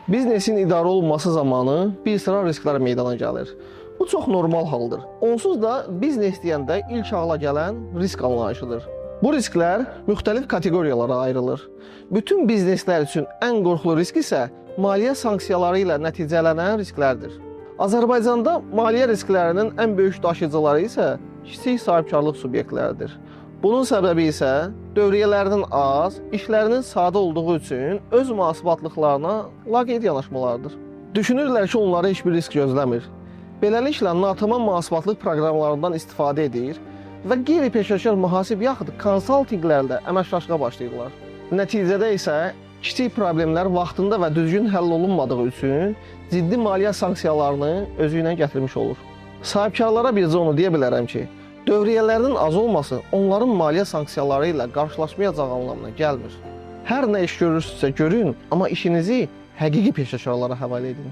Biznesin idarə olunması zamanı bir sıra risklər meydana gəlir. Bu çox normal haldır. Onsuz da biznes deyəndə ilk ağla gələn risk anlayışıdır. Bu risklər müxtəlif kateqoriyalara ayrılır. Bütün bizneslər üçün ən qorxulu risk isə maliyyə sanksiyaları ilə nəticələnən risklərdir. Azərbaycanda maliyyə risklərinin ən böyük daşıyıcıları isə kiçik sahibkarlıq subyektləridir. Bunun səbəbi isə dövriyyələrinin az, işlərinin sadə olduğu üçün öz münasibətliklarına laqeyd yanaşmalarıdır. Düşünürlər ki, onlara heç bir risk gözləmir. Beləliklə, natamam münasibətlıq proqramlarından istifadə edir və qeyri-peşəkar mühasib yaxud konsaltinqlərlə əməkdaşlığa başlayırlar. Nəticədə isə kiçik problemlər vaxtında və düzgün həll olunmadığı üçün ciddi maliyyə sanksiyalarını özü ilə gətirmiş olur. Sahibkarlara bircə onu deyə bilərəm ki, dövriyyələrinin az olması onların maliyyə sanksiyaları ilə qarşılaşmayacağı anlamına gəlmir. Hər nə iş görürsünüzsə görün, amma işinizi həqiqi peşəkarlara həvalə edin.